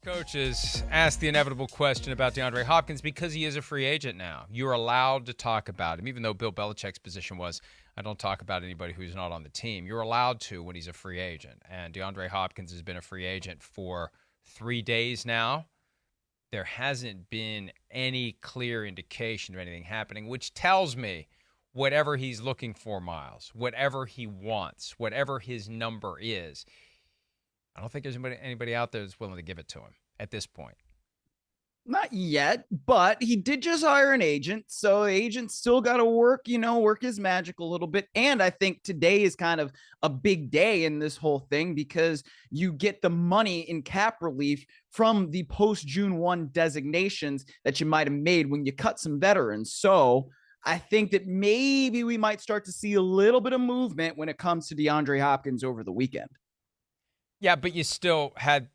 Coaches ask the inevitable question about DeAndre Hopkins because he is a free agent now. You're allowed to talk about him, even though Bill Belichick's position was, I don't talk about anybody who's not on the team. You're allowed to when he's a free agent. And DeAndre Hopkins has been a free agent for 3 days now. There hasn't been any clear indication of anything happening, which tells me whatever he's looking for, Miles, whatever he wants, whatever his number is, I don't think there's anybody out there that's willing to give it to him at this point. Not yet, but he did just hire an agent. So the agent's still got to work his magic a little bit. And I think today is kind of a big day in this whole thing because you get the money in cap relief from the post June 1 designations that you might have made when you cut some veterans. So I think that maybe we might start to see a little bit of movement when it comes to DeAndre Hopkins over the weekend. Yeah, but you still had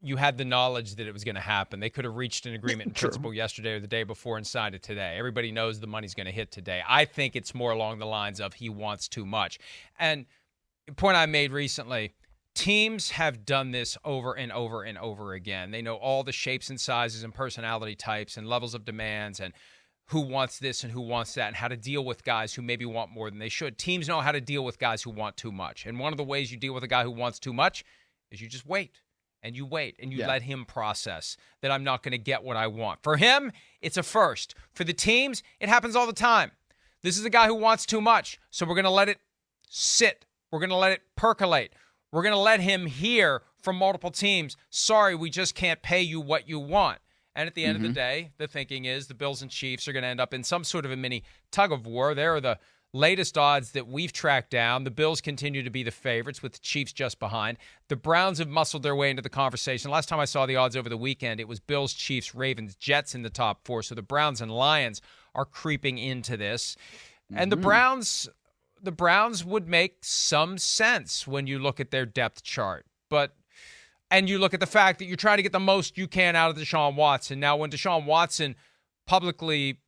the knowledge that it was going to happen. They could have reached an agreement in principle yesterday or the day before and signed it today. Everybody knows the money's going to hit today. I think it's more along the lines of he wants too much. And the point I made recently, teams have done this over and over and over again. They know all the shapes and sizes and personality types and levels of demands and who wants this and who wants that and how to deal with guys who maybe want more than they should. Teams know how to deal with guys who want too much. And one of the ways you deal with a guy who wants too much is you just wait. And you wait, and you let him process that I'm not going to get what I want. For him, it's a first. For the teams, it happens all the time. This is a guy who wants too much, so we're going to let it sit. We're going to let it percolate. We're going to let him hear from multiple teams, sorry, we just can't pay you what you want. And at the end of the day, the thinking is the Bills and Chiefs are going to end up in some sort of a mini tug of war. There are the latest odds that we've tracked down. The Bills continue to be the favorites with the Chiefs just behind. The Browns have muscled their way into the conversation. Last time I saw the odds over the weekend, it was Bills, Chiefs, Ravens, Jets in the top four. So the Browns and Lions are creeping into this. And the Browns would make some sense when you look at their depth chart. And you look at the fact that you're trying to get the most you can out of DeShaun Watson. Now, when DeShaun Watson publicly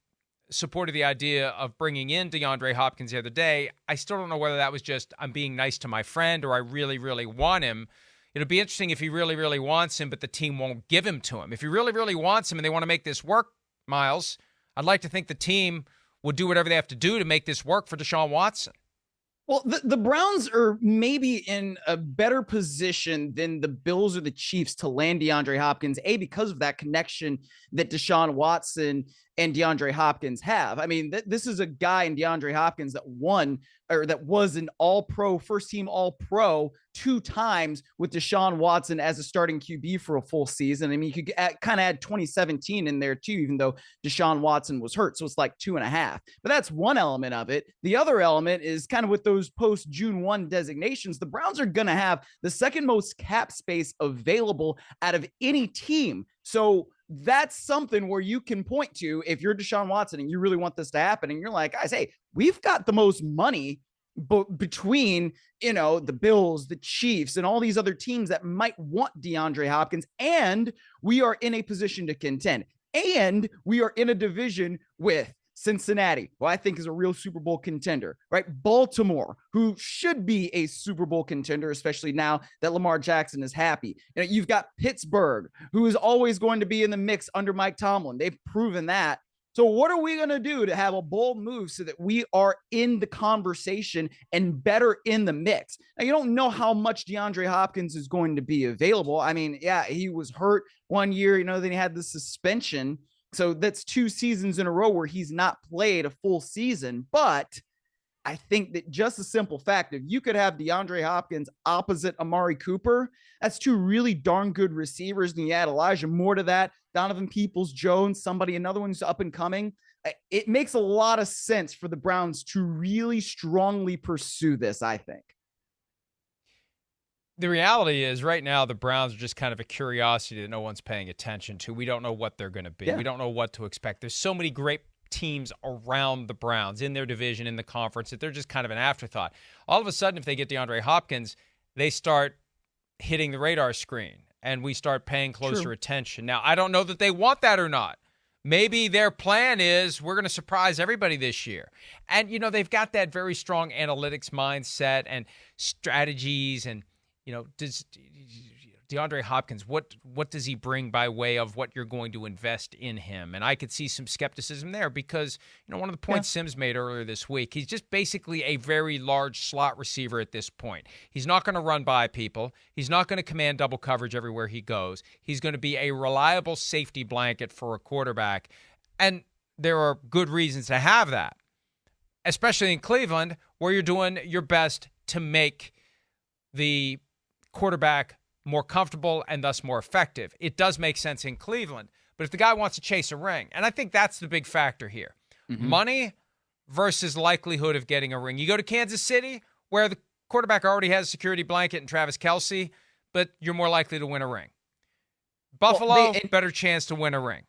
supported the idea of bringing in DeAndre Hopkins the other day, I still don't know whether that was just I'm being nice to my friend or I really, really want him. It'll be interesting if he really, really wants him, but the team won't give him to him. If he really, really wants him and they want to make this work, Miles, I'd like to think the team will do whatever they have to do to make this work for DeShaun Watson. Well, the Browns are maybe in a better position than the Bills or the Chiefs to land DeAndre Hopkins, because of that connection that DeShaun Watson and DeAndre Hopkins have. I mean, this is a guy in DeAndre Hopkins that was an all-pro, first-team all-pro 2 times with DeShaun Watson as a starting QB for a full season. I mean, you could kind of add 2017 in there too, even though DeShaun Watson was hurt. So it's like 2.5. But that's one element of it. The other element is kind of with those post-June 1 designations, the Browns are going to have the second most cap space available out of any team. So that's something where you can point to if you're DeShaun Watson and you really want this to happen. And you're like, guys, hey, we've got the most money between, the Bills, the Chiefs, and all these other teams that might want DeAndre Hopkins. And we are in a position to contend. And we are in a division with Cincinnati, who I think is a real Super Bowl contender, right? Baltimore, who should be a Super Bowl contender, especially now that Lamar Jackson is happy. You've got Pittsburgh, who is always going to be in the mix under Mike Tomlin. They've proven that. So what are we going to do to have a bold move so that we are in the conversation and better in the mix? Now, you don't know how much DeAndre Hopkins is going to be available. I mean, yeah, he was hurt one year, then he had the suspension. So that's 2 seasons in a row where he's not played a full season. But I think that just a simple fact, if you could have DeAndre Hopkins opposite Amari Cooper, that's 2 really darn good receivers. And you add Elijah Moore to that, Donovan Peoples-Jones, another one's up and coming. It makes a lot of sense for the Browns to really strongly pursue this, I think. The reality is right now the Browns are just kind of a curiosity that no one's paying attention to. We don't know what they're going to be. Yeah. We don't know what to expect. There's so many great teams around the Browns in their division, in the conference, that they're just kind of an afterthought. All of a sudden, if they get DeAndre Hopkins, they start hitting the radar screen and we start paying closer attention. Now, I don't know that they want that or not. Maybe their plan is we're going to surprise everybody this year. And, they've got that very strong analytics mindset and strategies and, DeAndre Hopkins, what does he bring by way of what you're going to invest in him? And I could see some skepticism there because, one of the points Sims made earlier this week, he's just basically a very large slot receiver at this point. He's not going to run by people. He's not going to command double coverage everywhere he goes. He's going to be a reliable safety blanket for a quarterback. And there are good reasons to have that, especially in Cleveland, where you're doing your best to make the quarterback more comfortable and thus more effective. It does make sense in Cleveland. But if the guy wants to chase a ring, and I think that's the big factor here, money versus likelihood of getting a ring. You go to Kansas City, where the quarterback already has a security blanket and Travis Kelce, but you're more likely to win a ring. Buffalo, better chance to win a ring.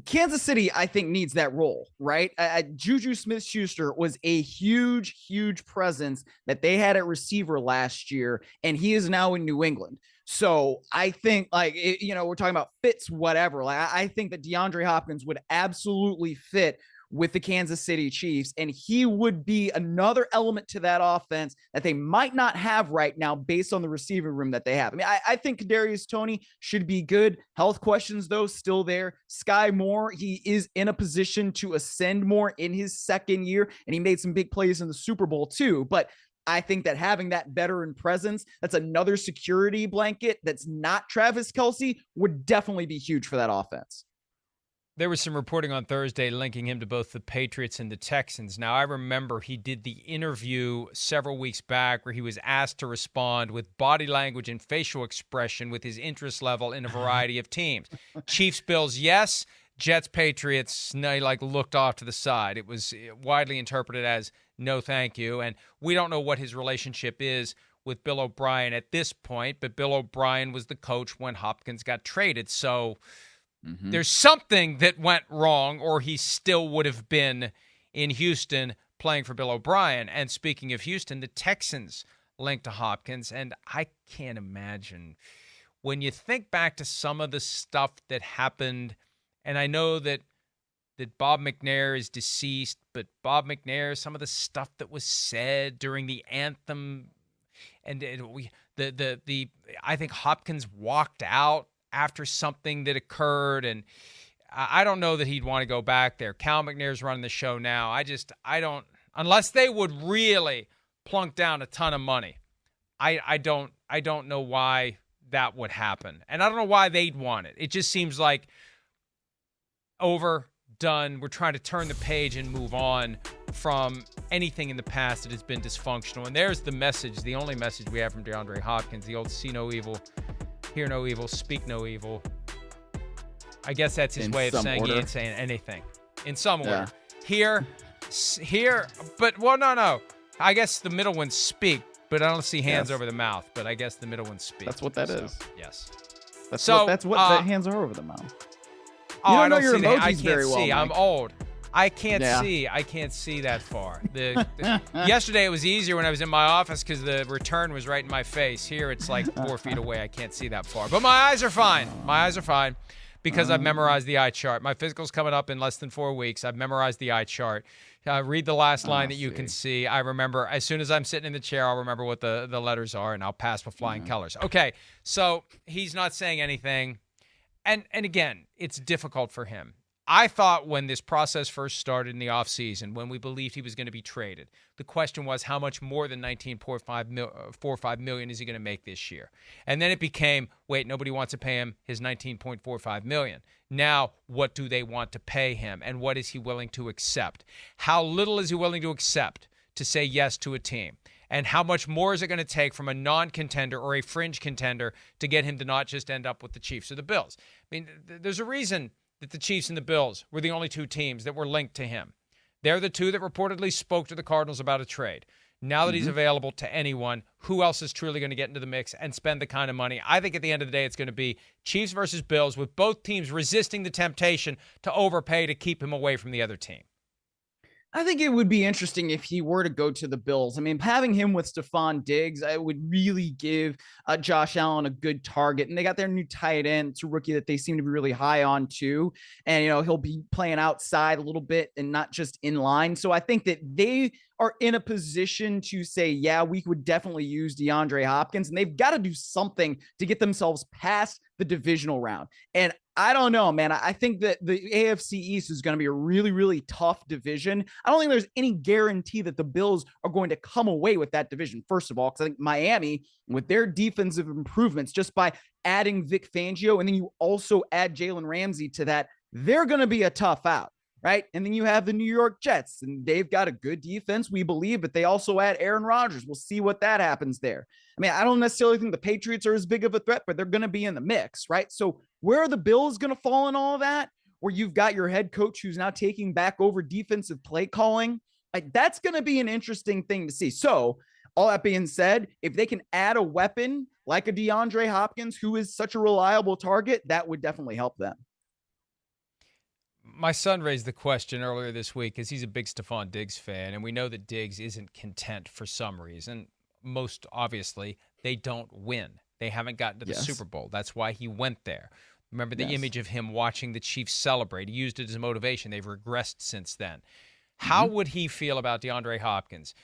Kansas City, I think, needs that role, right? Juju Smith-Schuster was a huge, huge presence that they had at receiver last year, and he is now in New England. So I think, we're talking about fits, whatever. I think that DeAndre Hopkins would absolutely fit with the Kansas City Chiefs, and he would be another element to that offense that they might not have right now based on the receiving room that they have. I mean, I think Kadarius Toney should be good. Health questions, though, still there. Sky Moore, he is in a position to ascend more in his second year, and he made some big plays in the Super Bowl, too. But I think that having that veteran presence, that's another security blanket that's not Travis Kelce, would definitely be huge for that offense. There was some reporting on Thursday linking him to both the Patriots and the Texans. Now, I remember he did the interview several weeks back where he was asked to respond with body language and facial expression with his interest level in a variety of teams. Chiefs, Bills, yes. Jets, Patriots, no, he looked off to the side. It was widely interpreted as no thank you. And we don't know what his relationship is with Bill O'Brien at this point, but Bill O'Brien was the coach when Hopkins got traded. So there's something that went wrong, or he still would have been in Houston playing for Bill O'Brien. And speaking of Houston, the Texans linked to Hopkins, and I can't imagine when you think back to some of the stuff that happened, and I know that Bob McNair is deceased, but Bob McNair, some of the stuff that was said during the anthem, and I think Hopkins walked out after something that occurred, and I don't know that he'd want to go back there. Cal McNair's running the show now. I don't, unless they would really plunk down a ton of money, I don't know why that would happen. And I don't know why they'd want it. It just seems like overdone. We're trying to turn the page and move on from anything in the past that has been dysfunctional. And there's the message, the only message we have from DeAndre Hopkins, the old see no evil, hear no evil, speak no evil. I guess that's his way of saying he ain't saying anything. In some order. Here, but, no. I guess the middle ones speak, but I don't see hands over the mouth, but I guess the middle ones speak. That's what that is. Yes. That's what the hands are over the mouth. You don't know your emojis very well, Mike. I'm old. I can't see. I can't see that far. Yesterday it was easier when I was in my office because the return was right in my face. Here it's like 4 feet away. I can't see that far. But my eyes are fine. My eyes are fine because I've memorized the eye chart. My physical's coming up in less than 4 weeks. I've memorized the eye chart. Read the last line that you can see. I remember as soon as I'm sitting in the chair, I'll remember what the letters are, and I'll pass with flying colors. Okay, so he's not saying anything. And again, it's difficult for him. I thought when this process first started in the offseason, when we believed he was going to be traded, the question was how much more than $19.45 million is he going to make this year? And then it became, wait, nobody wants to pay him his $19.45 million. Now, what do they want to pay him, and what is he willing to accept? How little is he willing to accept to say yes to a team? And how much more is it going to take from a non-contender or a fringe contender to get him to not just end up with the Chiefs or the Bills? I mean, there's a reason that the Chiefs and the Bills were the only two teams that were linked to him. They're the two that reportedly spoke to the Cardinals about a trade. Now that he's available to anyone, who else is truly going to get into the mix and spend the kind of money? I think at the end of the day, it's going to be Chiefs versus Bills, with both teams resisting the temptation to overpay to keep him away from the other team. I think it would be interesting if he were to go to the Bills. I mean, having him with Stephon Diggs, I would really give Josh Allen a good target. And they got their new tight end. It's a rookie that they seem to be really high on too. And, he'll be playing outside a little bit and not just in line. So I think that they are in a position to say, yeah, we would definitely use DeAndre Hopkins, and they've got to do something to get themselves past the divisional round. And I don't know, man. I think that the AFC East is going to be a really, really tough division. I don't think there's any guarantee that the Bills are going to come away with that division, first of all, because I think Miami, with their defensive improvements, just by adding Vic Fangio, and then you also add Jalen Ramsey to that, they're going to be a tough out. Right. And then you have the New York Jets, and they've got a good defense, we believe, but they also add Aaron Rodgers. We'll see what that happens there. I mean, I don't necessarily think the Patriots are as big of a threat, but they're going to be in the mix. Right. So where are the Bills going to fall in all of that? Where you've got your head coach who's now taking back over defensive play calling. Like, that's going to be an interesting thing to see. So all that being said, if they can add a weapon like a DeAndre Hopkins, who is such a reliable target, that would definitely help them. My son raised the question earlier this week because he's a big Stephon Diggs fan, and we know that Diggs isn't content for some reason. Most obviously, they don't win. They haven't gotten to the Super Bowl. That's why he went there. Remember the image of him watching the Chiefs celebrate. He used it as motivation. They've regressed since then. How would he feel about DeAndre Hopkins?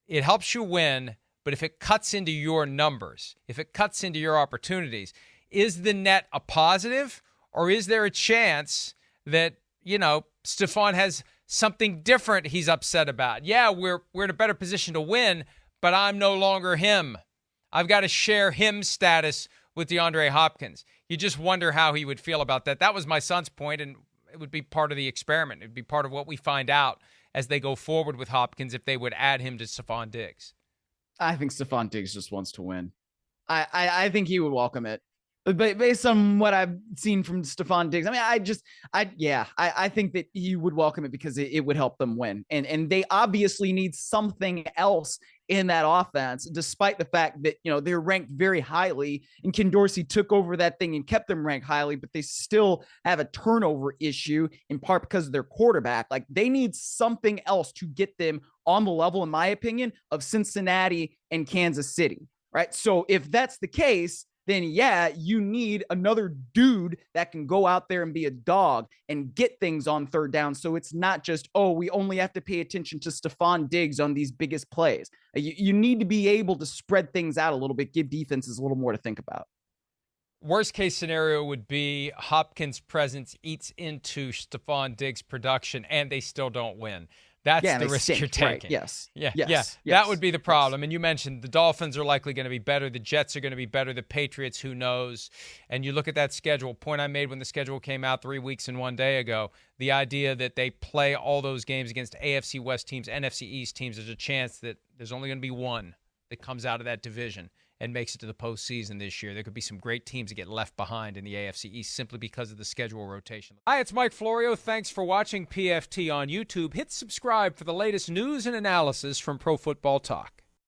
It helps you win, but if it cuts into your numbers, if it cuts into your opportunities, is the net a positive, or is there a chance that, you know, Stephon has something different he's upset about? Yeah, we're in a better position to win, but I'm no longer him. I've got to share him status with DeAndre Hopkins. You just wonder how he would feel about that. That was my son's point, and it would be part of the experiment. It would be part of what we find out as they go forward with Hopkins if they would add him to Stephon Diggs. I think Stephon Diggs just wants to win. I think he would welcome it. But based on what I've seen from Stephon Diggs, I mean, I think that he would welcome it because it would help them win. And they obviously need something else in that offense, despite the fact that, you know, they're ranked very highly, and Ken Dorsey took over that thing and kept them ranked highly, but they still have a turnover issue in part because of their quarterback. Like, they need something else to get them on the level, in my opinion, of Cincinnati and Kansas City. Right. So if that's the case, then yeah, you need another dude that can go out there and be a dog and get things on third down. So it's not just, oh, we only have to pay attention to Stephon Diggs on these biggest plays. You need to be able to spread things out a little bit, give defenses a little more to think about. Worst case scenario would be Hopkins' presence eats into Stephon Diggs' production and they still don't win. That's the risk you're taking. Right. Yes. Yes. That would be the problem. And you mentioned the Dolphins are likely going to be better. The Jets are going to be better. The Patriots, who knows? And you look at that schedule, point I made when the schedule came out 3 weeks and 1 day ago, the idea that they play all those games against AFC West teams, NFC East teams, there's a chance that there's only going to be one that comes out of that division and makes it to the postseason this year. There could be some great teams that get left behind in the AFC East simply because of the schedule rotation. Hi, it's Mike Florio. Thanks for watching PFT on YouTube. Hit subscribe for the latest news and analysis from Pro Football Talk.